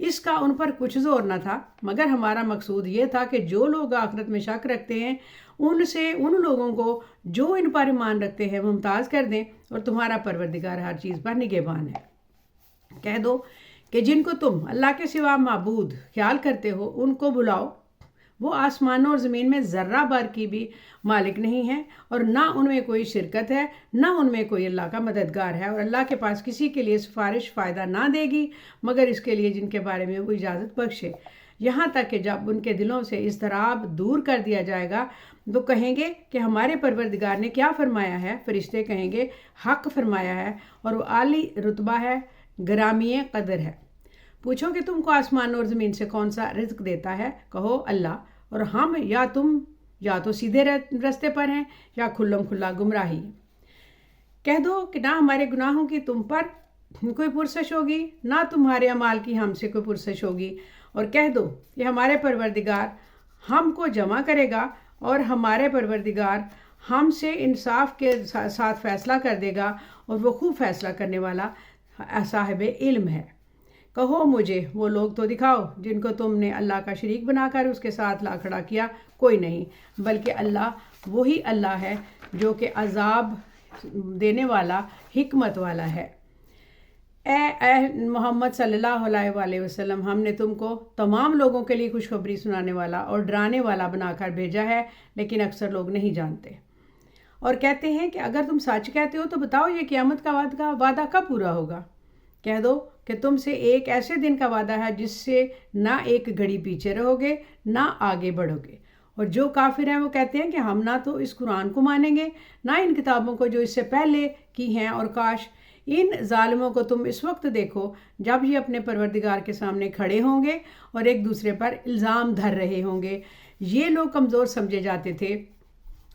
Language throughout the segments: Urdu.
اس کا ان پر کچھ زور نہ تھا، مگر ہمارا مقصود یہ تھا کہ جو لوگ آخرت میں شک رکھتے ہیں ان لوگوں کو جو ان پر ایمان رکھتے ہیں ممتاز کر دیں، اور تمہارا پروردگار ہر چیز پر نگہبان ہے۔ کہہ دو کہ جن کو تم اللہ کے سوا معبود خیال کرتے ہو ان کو بلاؤ، وہ آسمانوں اور زمین میں ذرہ بھر کی بھی مالک نہیں ہے، اور نہ ان میں کوئی شرکت ہے، نہ ان میں کوئی اللہ کا مددگار ہے، اور اللہ کے پاس کسی کے لیے سفارش فائدہ نہ دے گی مگر اس کے لیے جن کے بارے میں وہ اجازت بخشے، یہاں تک کہ جب ان کے دلوں سے اضطراب دور کر دیا جائے گا تو کہیں گے کہ ہمارے پروردگار نے کیا فرمایا ہے؟ فرشتے کہیں گے حق فرمایا ہے، اور وہ عالی رتبہ ہے، گرامی قدر ہے۔ پوچھو کہ تم کو آسمان اور زمین سے کون سا رزق دیتا ہے؟ کہو اللہ، اور ہم تم یا تو سیدھے رستے پر ہیں یا کھلم کھلا گمراہی۔ کہہ دو کہ نہ ہمارے گناہوں کی تم پر کوئی پرسش ہوگی، نہ تمہارے اعمال کی ہم سے کوئی پرسش ہوگی، اور کہہ دو کہ ہمارے پروردگار ہم کو جمع کرے گا، اور ہمارے پروردگار ہم سے انصاف کے ساتھ فیصلہ کر دے گا، اور وہ خوب فیصلہ کرنے والا صاحب علم ہے۔ کہو مجھے وہ لوگ تو دکھاؤ جن کو تم نے اللہ کا شریک بنا کر اس کے ساتھ لا کھڑا کیا، کوئی نہیں بلکہ اللہ وہی اللہ ہے جو کہ عذاب دینے والا، حکمت والا ہے۔ اے محمد صلی اللہ علیہ وآلہ وسلم، ہم نے تم کو تمام لوگوں کے لیے خوشخبری سنانے والا اور ڈرانے والا بنا کر بھیجا ہے، لیکن اکثر لوگ نہیں جانتے، اور کہتے ہیں کہ اگر تم سچ کہتے ہو تو بتاؤ یہ قیامت کا وعدہ کب پورا ہوگا؟ کہہ دو کہ تم سے ایک ایسے دن کا وعدہ ہے جس سے نہ ایک گھڑی پیچھے رہو گے نہ آگے بڑھو گے، اور جو کافر ہیں وہ کہتے ہیں کہ ہم نہ تو اس قرآن کو مانیں گے نہ ان کتابوں کو جو اس سے پہلے کی ہیں، اور کاش ان ظالموں کو تم اس وقت دیکھو جب یہ اپنے پروردگار کے سامنے کھڑے ہوں گے اور ایک دوسرے پر الزام دھر رہے ہوں گے۔ یہ لوگ کمزور سمجھے جاتے تھے،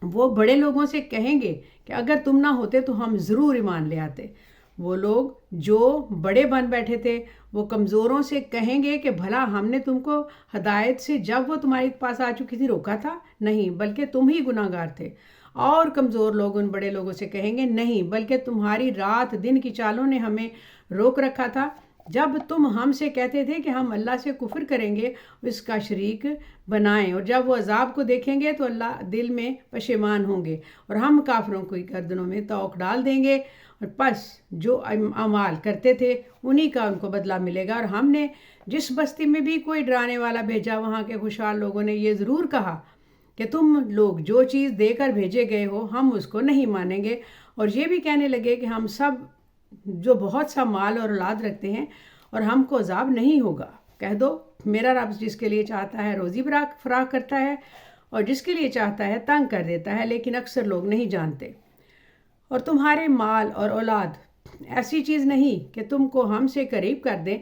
وہ بڑے لوگوں سے کہیں گے کہ اگر تم نہ ہوتے تو ہم ضرور ایمان لے آتے۔ وہ لوگ جو بڑے بن بیٹھے تھے وہ کمزوروں سے کہیں گے کہ بھلا ہم نے تم کو ہدایت سے جب وہ تمہارے پاس آ چکی تھی روکا تھا؟ نہیں، بلکہ تم ہی گناہ گار تھے۔ اور کمزور لوگ ان بڑے لوگوں سے کہیں گے نہیں، بلکہ تمہاری رات دن کی چالوں نے ہمیں روک رکھا تھا، جب تم ہم سے کہتے تھے کہ ہم اللہ سے کفر کریں گے، اس کا شریک بنائیں، اور جب وہ عذاب کو دیکھیں گے تو اللہ دل میں پشیمان ہوں گے، اور ہم کافروں کو گردنوں میں توق ڈال دیں گے، اور پس جو اعمال کرتے تھے انہی کا ان کو بدلہ ملے گا۔ اور ہم نے جس بستی میں بھی کوئی ڈرانے والا بھیجا، وہاں کے خوشحال لوگوں نے یہ ضرور کہا کہ تم لوگ جو چیز دے کر بھیجے گئے ہو ہم اس کو نہیں مانیں گے، اور یہ بھی کہنے لگے کہ ہم سب جو بہت سا مال اور اولاد رکھتے ہیں اور ہم کو عذاب نہیں ہوگا۔ کہہ دو میرا رب جس کے لیے چاہتا ہے روزی فراخ کرتا ہے، اور جس کے لیے چاہتا ہے تنگ کر دیتا ہے، لیکن اکثر لوگ نہیں جانتے۔ اور تمہارے مال اور اولاد ایسی چیز نہیں کہ تم کو ہم سے قریب کر دیں،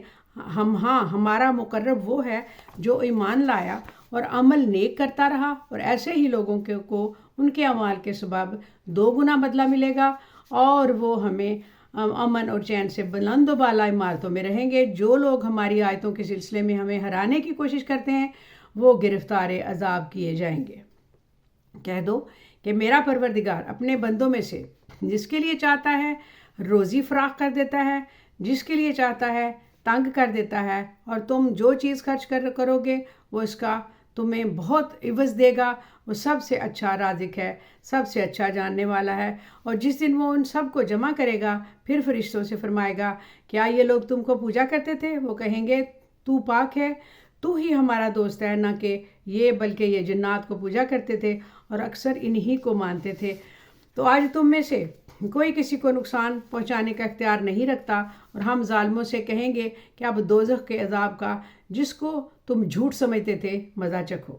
ہمارا مقرب وہ ہے جو ایمان لایا اور عمل نیک کرتا رہا، اور ایسے ہی لوگوں کو ان کے اعمال کے سبب 2 گنا بدلہ ملے گا، اور وہ ہمیں امن اور چین سے بلند و بالا عمارتوں میں رہیں گے۔ جو لوگ ہماری آیتوں کے سلسلے میں ہمیں ہرانے کی کوشش کرتے ہیں وہ گرفتار عذاب کیے جائیں گے۔ کہہ دو کہ میرا پروردگار اپنے بندوں میں سے جس کے لیے چاہتا ہے روزی فراخ کر دیتا ہے، جس کے لیے چاہتا ہے تنگ کر دیتا ہے، اور تم جو چیز خرچ کرو گے وہ اس کا تمہیں بہت عوض دے گا۔ وہ سب سے اچھا رازق ہے، سب سے اچھا جاننے والا ہے۔ اور جس دن وہ ان سب کو جمع کرے گا پھر فرشتوں سے فرمائے گا کیا یہ لوگ تم کو پوجا کرتے تھے؟ وہ کہیں گے تو پاک ہے، تو ہی ہمارا دوست ہے، نہ کہ یہ بلکہ یہ جنات کو پوجا کرتے تھے اور اکثر انہی کو مانتے تھے۔ تو آج تم میں سے کوئی کسی کو نقصان پہنچانے کا اختیار نہیں رکھتا، اور ہم ظالموں سے کہیں گے کہ اب دوزخ کے عذاب کا جس کو تم جھوٹ سمجھتے تھے مزہ چکھو۔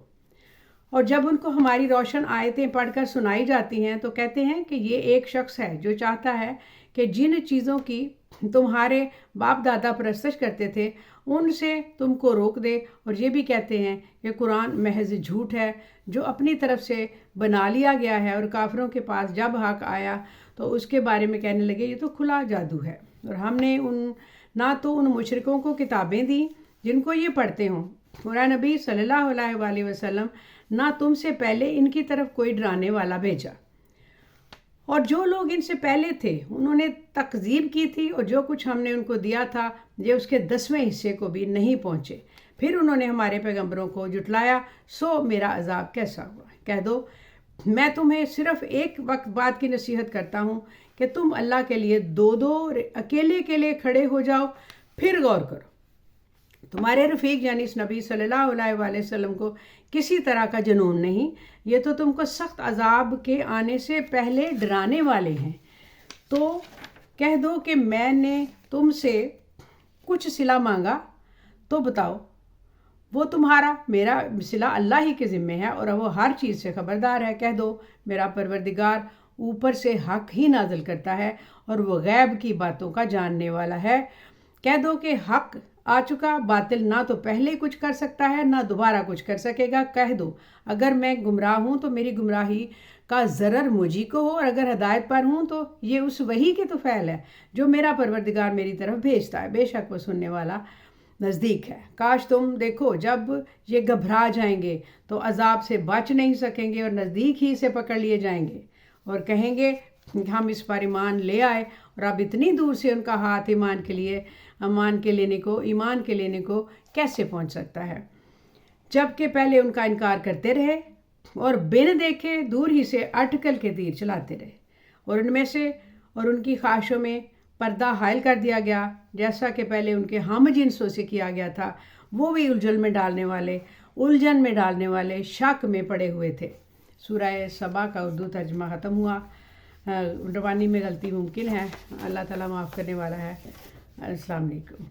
اور جب ان کو ہماری روشن آیتیں پڑھ کر سنائی جاتی ہیں تو کہتے ہیں کہ یہ ایک شخص ہے جو چاہتا ہے کہ جن چیزوں کی تمہارے باپ دادا پرستش کرتے تھے ان سے تم کو روک دے، اور یہ بھی کہتے ہیں کہ قرآن محض جھوٹ ہے جو اپنی طرف سے بنا لیا گیا ہے، اور کافروں کے پاس جب حق آیا تو اس کے بارے میں کہنے لگے یہ تو کھلا جادو ہے۔ اور ہم نے نہ تو ان مشرکوں کو کتابیں دیں جن کو یہ پڑھتے ہوں، اور اے نبی صلی اللہ علیہ وآلہ وسلم نہ تم سے پہلے ان کی طرف کوئی ڈرانے والا بھیجا، اور جو لوگ ان سے پہلے تھے انہوں نے تکذیب کی تھی، اور جو کچھ ہم نے ان کو دیا تھا یہ اس کے 10ویں حصے کو بھی نہیں پہنچے۔ پھر انہوں نے ہمارے پیغمبروں کو جھٹلایا، سو میرا عذاب کیسا ہوا۔ کہہ دو میں تمہیں صرف ایک وقت بات کی نصیحت کرتا ہوں کہ تم اللہ کے لیے دو اکیلے کے لیے کھڑے ہو جاؤ، پھر غور کرو۔ تمہارے رفیق یعنی اس نبی صلی اللہ علیہ وآلہ وسلم کو کسی طرح کا جنون نہیں، یہ تو تم کو سخت عذاب کے آنے سے پہلے ڈرانے والے ہیں۔ تو کہہ دو کہ میں نے تم سے کچھ صلہ مانگا تو بتاؤ، وہ تمہارا میرا صلہ اللہ ہی کے ذمے ہے، اور وہ ہر چیز سے خبردار ہے۔ کہہ دو میرا پروردگار اوپر سے حق ہی نازل کرتا ہے اور وہ غیب کی باتوں کا جاننے والا ہے۔ کہہ دو کہ حق آ چکا، باطل نہ تو پہلے کچھ کر سکتا ہے نہ دوبارہ کچھ کر سکے گا۔ کہہ دو اگر میں گمراہ ہوں تو میری گمراہی کا ضرر مجھی کو ہو، اور اگر ہدایت پر ہوں تو یہ اس وحی کے تو فعل ہے جو میرا پروردگار میری طرف بھیجتا ہے، بے شک وہ سننے والا نزدیک ہے۔ کاش تم دیکھو جب یہ گھبرا جائیں گے تو عذاب سے بچ نہیں سکیں گے اور نزدیک ہی سے پکڑ لیے جائیں گے، اور کہیں گے ہم اس پر ایمان لے آئے، اور اب اتنی دور سے ان کا ہاتھ ایمان کے لینے کو کیسے پہنچ سکتا ہے، جبکہ پہلے ان کا انکار کرتے رہے اور بن دیکھے دور ہی سے اٹکل کے تیر چلاتے رہے، اور ان میں سے اور ان کی خواہشوں میں پردہ حائل کر دیا گیا، جیسا کہ پہلے ان کے ہم جنسوں سے کیا گیا تھا۔ وہ بھی الجھن میں ڈالنے والے شک میں پڑے ہوئے تھے۔ سورہ سبا کا اردو ترجمہ ختم ہوا۔ روانی میں غلطی ممکن ہے، اللہ تعالیٰ معاف کرنے والا ہے۔ السلام علیکم۔